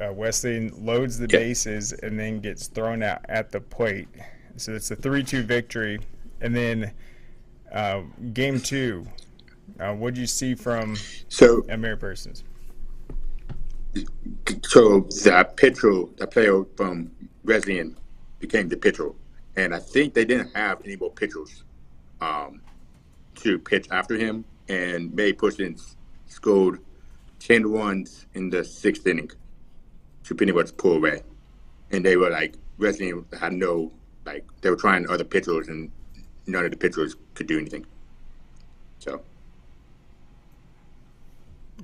Wesley loads the bases and then gets thrown out at the plate. So it's a 3-2 victory. And then game 2, what did you see from Mary Persons?
So the player from Wesleyan became the pitcher, and I think they didn't have any more pitchers to pitch after him. And May Persons scored 10 runs in the 6th inning to pretty much pull away. And they were like, Wesleyan had they were trying other pitchers, and none of the pitchers could do anything. So.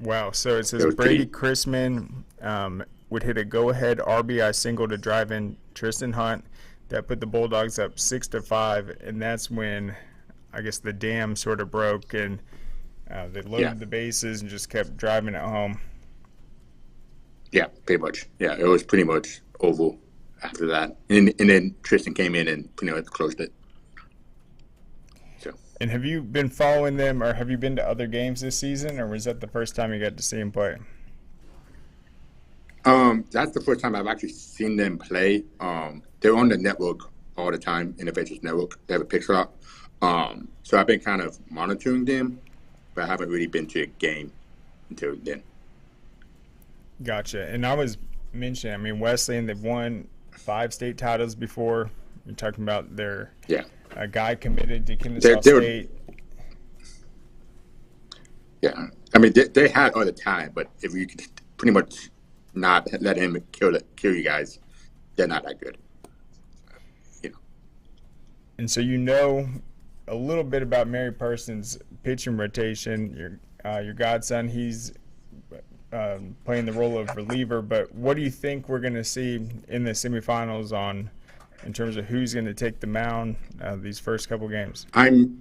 Wow. So it says Brady Chrisman would hit a go-ahead RBI single to drive in Tristan Hunt. That put the Bulldogs up 6-5, and that's when I guess the dam sort of broke, and they loaded the bases and just kept driving it home.
Yeah, pretty much. Yeah, it was pretty much over after that. And then Tristan came in and pretty much closed it. So.
And have you been following them, or have you been to other games this season, or was that the first time you got to see them play?
That's the first time I've actually seen them play. They're on the network all the time, Innovations Network. They have a picture up. So I've been kind of monitoring them, but I haven't really been to a game until then.
Gotcha. And I was mentioning, Wesleyan, they've won 5 state titles before. You're talking about their a guy committed to Kennesaw State.
Yeah. They had all the time, but if you could pretty much not let him kill you guys, they're not that good.
And so a little bit about Mary Persons' pitching rotation. Your godson, he's playing the role of reliever, but what do you think we're going to see in the semifinals in terms of who's going to take the mound these first couple games?
I'm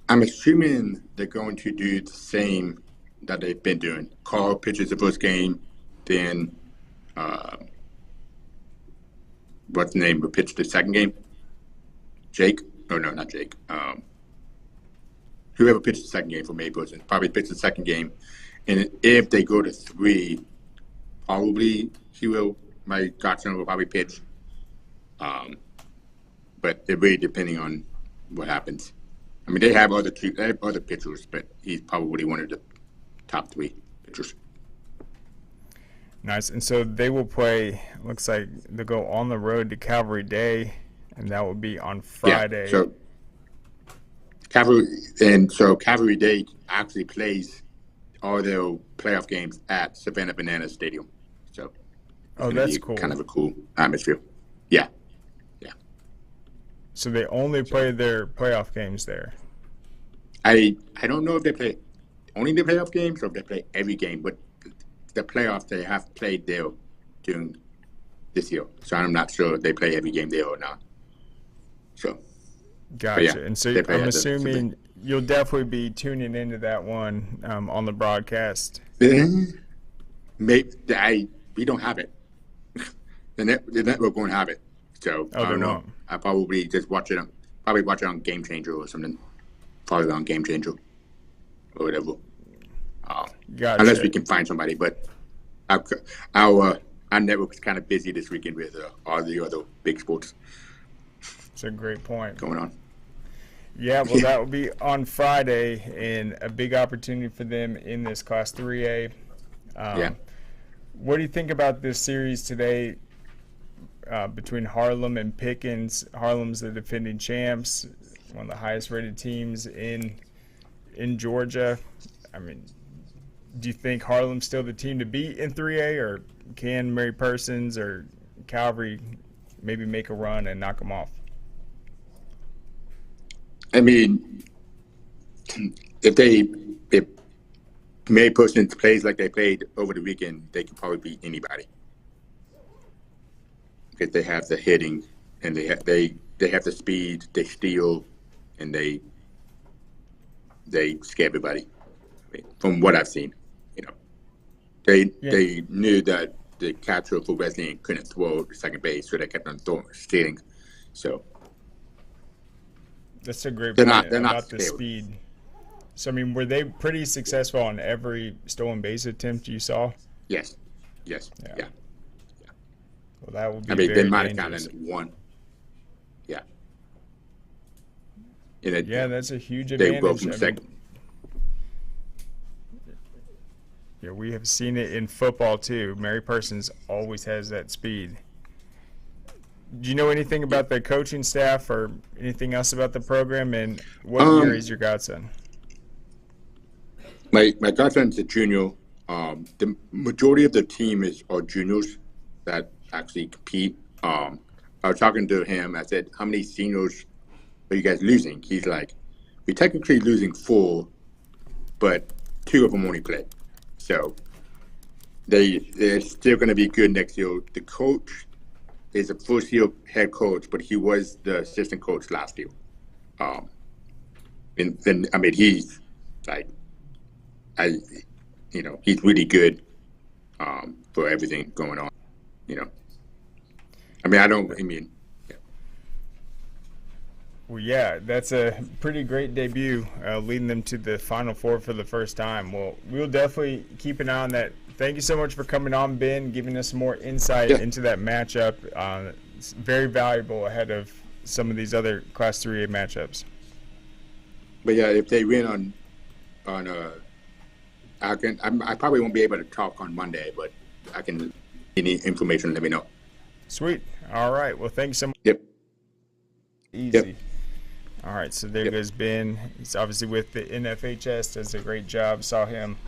assuming they're going to do the same that they've been doing. Carl pitches the first game, then what's the name will pitch the second game? Jake? Oh, no, not Jake. Whoever pitched the second game for May Persons probably pitch the second game. And if they go to 3, probably my godson will probably pitch. But it really depending on what happens. They have other pitchers, but he's probably one of the top 3 pitchers.
Nice. And so they will play, looks like they'll go on the road to Calvary Day, and that will be on Friday.
Yeah, Calvary Day actually plays all their playoff games at Savannah Banana Stadium. So
that's cool.
Kind of a cool atmosphere. Yeah.
So they only play their playoff games there.
I don't know if they play only the playoff games or if they play every game, but the playoffs they have played there during this year. So I'm not sure if they play every game there or not. So.
Gotcha. And so I'm assuming you'll definitely be tuning into that one on the broadcast.
We don't have it. The network won't have it. So I don't know. I probably just watch it on Game Changer or something. Probably on Game Changer or whatever.
Gotcha.
Unless we can find somebody, but our network is kind of busy this weekend with all the other big sports.
That's a great point.
Going on.
Yeah, well, that will be on Friday, and a big opportunity for them in this Class 3A. What do you think about this series today between Harlem and Pickens? Harlem's the defending champs, one of the highest-rated teams in Georgia. Do you think Harlem's still the team to beat in 3A, or can Mary Persons or Calvary maybe make a run and knock them off?
If Mary Persons plays like they played over the weekend, they can probably beat anybody. Because they have the hitting, and they have the speed, they steal, and they scare everybody. From what I've seen, they knew that the catcher for Wesleyan couldn't throw to second base, so they kept on stealing. So
that's a great
they're
point
not
about the speed. So I mean, were they pretty successful on every stolen base attempt you saw?
Yes. Yeah.
Well, that would be.
I mean,
very
they might have
dangerous.
gotten one. Yeah.
Yeah, that's a huge
They
advantage.
broke from second.
Yeah, we have seen it in football too. Mary Parsons always has that speed. Do you know anything about the coaching staff or anything else about the program? And what year is your godson?
My godson's a junior. The majority of the team are juniors that actually compete. I was talking to him. I said, "How many seniors are you guys losing?" He's like, "We're technically losing 4, but 2 of them only play." So they're still going to be good next year. The coach is a first-year head coach, but he was the assistant coach last year. And then I mean, he's like, he's really good for everything going on.
Well, yeah, that's a pretty great debut, leading them to the Final Four for the first time. Well, we'll definitely keep an eye on that. Thank you so much for coming on, Ben, giving us more insight into that matchup. It's very valuable ahead of some of these other Class 3A matchups.
But yeah, if they win I probably won't be able to talk on Monday, but I can. Any information, let me know.
Sweet. All right. Well, thanks so much.
Yep.
Easy.
Yep.
All right. So there goes Ben. He's obviously with the NFHS. Does a great job. Saw him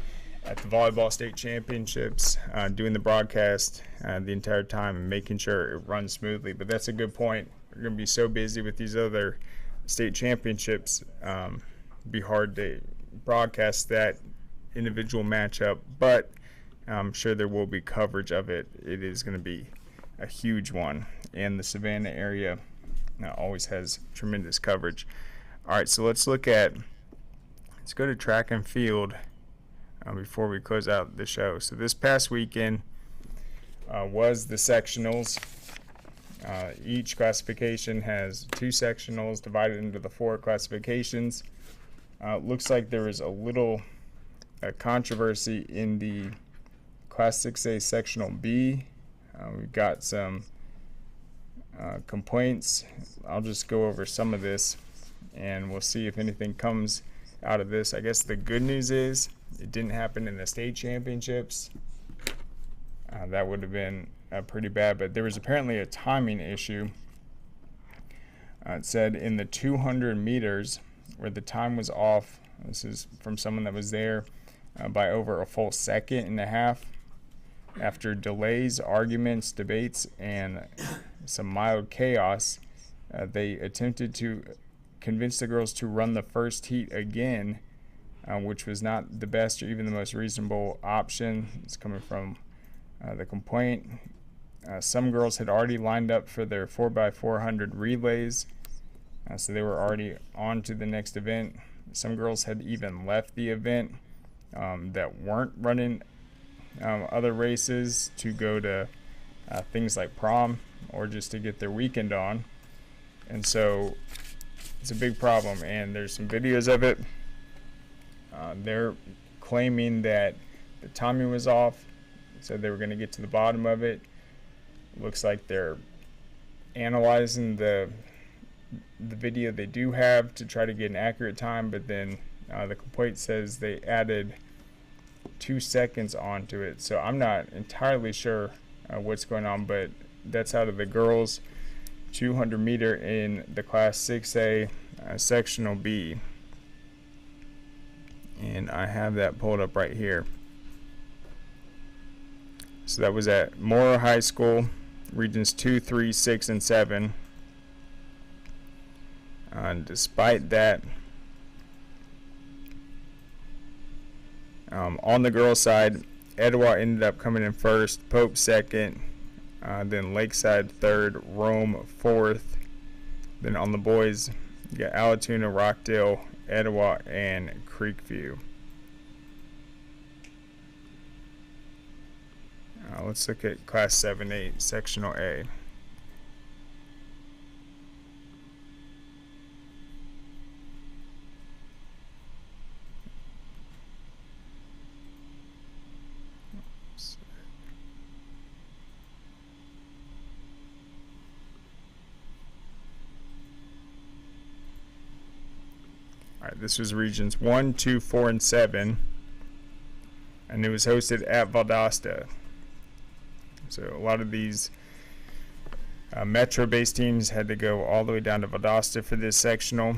at the volleyball state championships, doing the broadcast the entire time and making sure it runs smoothly. But that's a good point. We're going to be so busy with these other state championships. Be hard to broadcast that individual matchup, but I'm sure there will be coverage of it. It is going to be a huge one, and the Savannah area always has tremendous coverage. All right, so let's go to track and field before we close out the show. So this past weekend was the sectionals. Each classification has 2 sectionals divided into the 4 classifications. Looks like there was a little controversy in the Class 6A Sectional B. We've got some complaints. I'll just go over some of this and we'll see if anything comes out of this. I guess the good news is it didn't happen in the state championships. That would have been pretty bad, but there was apparently a timing issue. It said in the 200 meters where the time was off. This is from someone that was there by over a full 1.5 seconds. After delays, arguments, debates, and some mild chaos, they attempted to convince the girls to run the first heat again, which was not the best or even the most reasonable option. It's coming from the complaint. Some girls had already lined up for their 4x400 relays, so they were already on to the next event. Some girls had even left the event that weren't running other races to go to things like prom or just to get their weekend on. And so it's a big problem, and there's some videos of it. They're claiming that the timing was off, said they were going to get to the bottom of it. Looks like they're analyzing the video they do have to try to get an accurate time, but then the complaint says they added 2 seconds onto it. So I'm not entirely sure what's going on, but that's out of the girls 200 meter in the Class 6A Sectional B. And I have that pulled up right here. So that was at Mora High School, regions 2, 3, 6, and 7. Despite that, on the girls' side, Etowah ended up coming in first, Pope second, then Lakeside third, Rome fourth. Then on the boys, you got Allatoona, Rockdale, Etowah, and Creekview. let's look at Class 7-8, Sectional A. Alright, this was regions 1, 2, 4, and 7. And it was hosted at Valdosta. So a lot of these metro-based teams had to go all the way down to Valdosta for this sectional.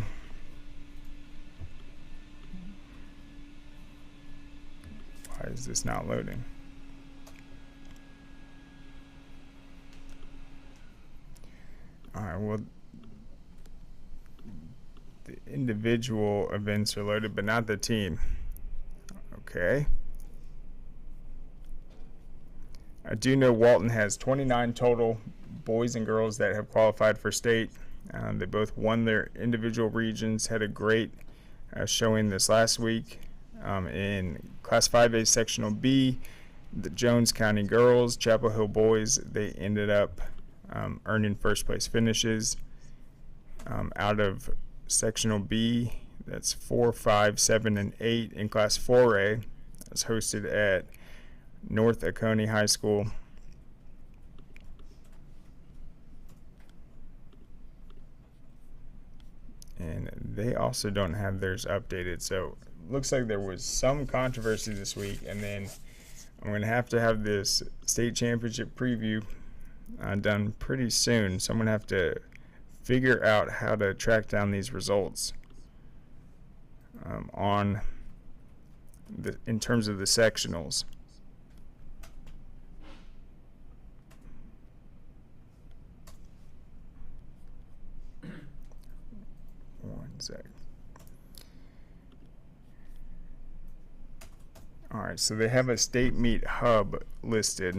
Why is this not loading? Alright, well, the individual events are loaded, but not the team. Okay. I do know Walton has 29 total boys and girls that have qualified for state. They both won their individual regions, had a great showing this last week. In Class 5A Sectional B, the Jones County girls, Chapel Hill boys, they ended up earning first place finishes. Out of Sectional B, that's 4, 5, 7, and 8. In Class 4A, it's hosted at North Oconee High School. And they also don't have theirs updated, so looks like there was some controversy this week, and then I'm going to have this state championship preview done pretty soon, so I'm going to have to figure out how to track down these results in terms of the sectionals. Alright, so they have a state meet hub listed.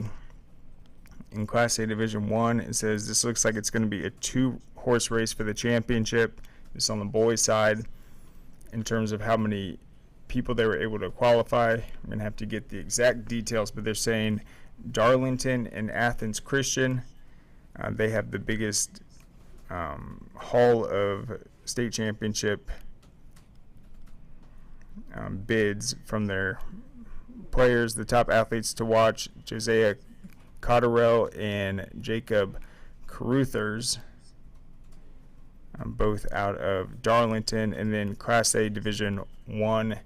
In Class A Division 1, it says this looks like it's going to be a 2-horse race for the championship. This on the boys' side. In terms of how many people they were able to qualify, I'm going to have to get the exact details, but they're saying Darlington and Athens Christian, they have the biggest haul of state championship bids from their players. The top athletes to watch: Josiah Cotterell and Jacob Caruthers, both out of Darlington. And then Class A Division 1,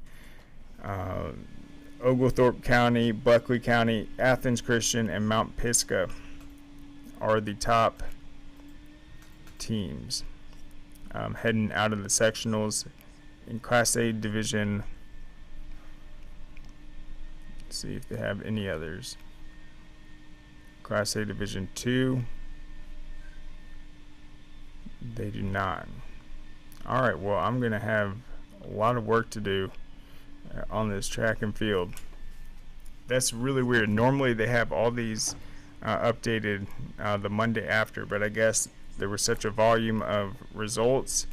Oglethorpe County, Buckley County, Athens Christian, and Mount Pisgah are the top teams heading out of the sectionals. In Class A Division, let's see if they have any others. Class A Division 2, they do not. Alright, well, I'm going to have a lot of work to do on this track and field. That's really weird. Normally they have all these updated the Monday after, but I guess there was such a volume of results,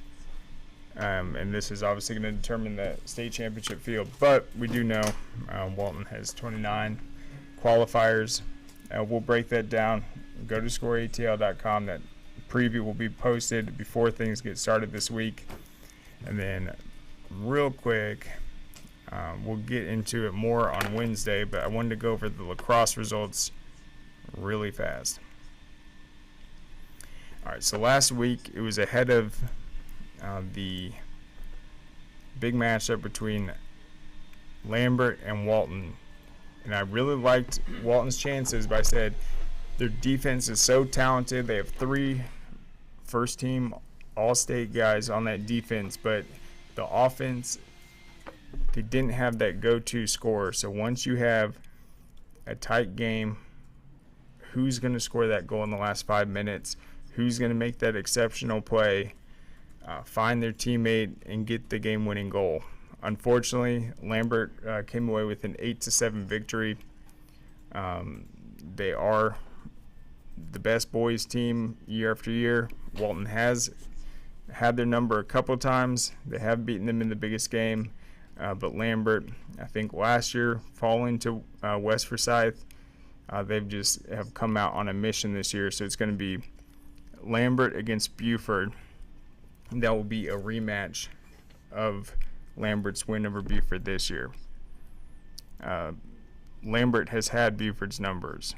and this is obviously going to determine the state championship field. But we do know Walton has 29 qualifiers. We'll break that down. Go to scoreatl.com. That preview will be posted before things get started this week. And then real quick, we'll get into it more on Wednesday, but I wanted to go over the lacrosse results really fast. Alright, so last week it was ahead of the big matchup between Lambert and Walton. And I really liked Walton's chances, but I said their defense is so talented. They have 3 first-team all-state guys on that defense, but the offense, they didn't have that go-to scorer. So once you have a tight game, who's going to score that goal in the last 5 minutes? Who's going to make that exceptional play, find their teammate, and get the game-winning goal? Unfortunately, Lambert came away with an 8-7 victory. They are the best boys team year after year. Walton has had their number a couple times. They have beaten them in the biggest game. But Lambert, I think last year, falling to West Forsyth, They've just have come out on a mission this year, so it's going to be Lambert against Buford. That will be a rematch of Lambert's win over Buford this year. Lambert has had Buford's numbers.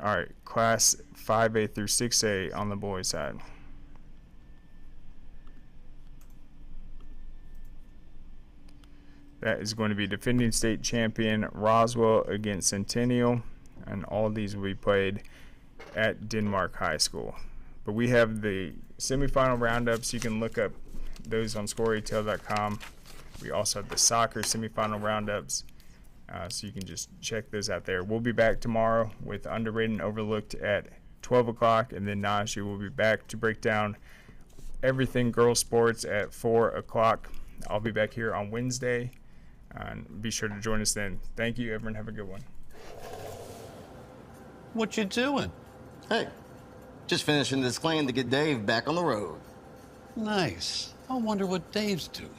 All right, Class 5A through 6A on the boys' side. That is going to be defending state champion Roswell against Centennial, and all of these will be played at Denmark High School. But we have the semifinal roundups. You can look up those on scoreatl.com. We also have the soccer semifinal roundups, so you can just check those out there. We'll be back tomorrow with Underrated and Overlooked at 12 o'clock, and then Najee will be back to break down everything girls sports at 4 o'clock. I'll be back here on Wednesday, and be sure to join us then. Thank you, everyone. Have a good one.
What you doing?
Hey, just finishing this claim to get Dave back on the road.
Nice. I wonder what Dave's doing.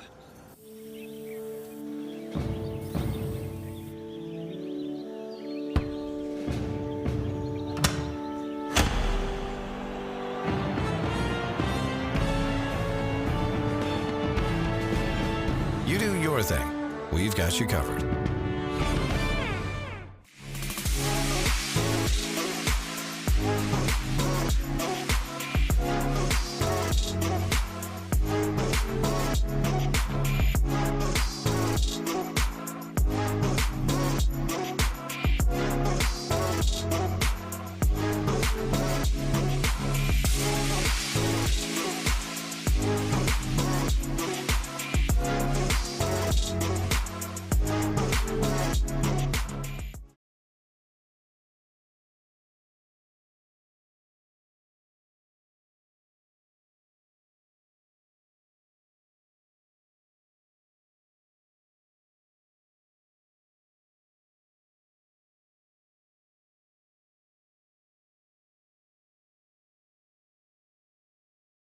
You do your thing. We've got you covered.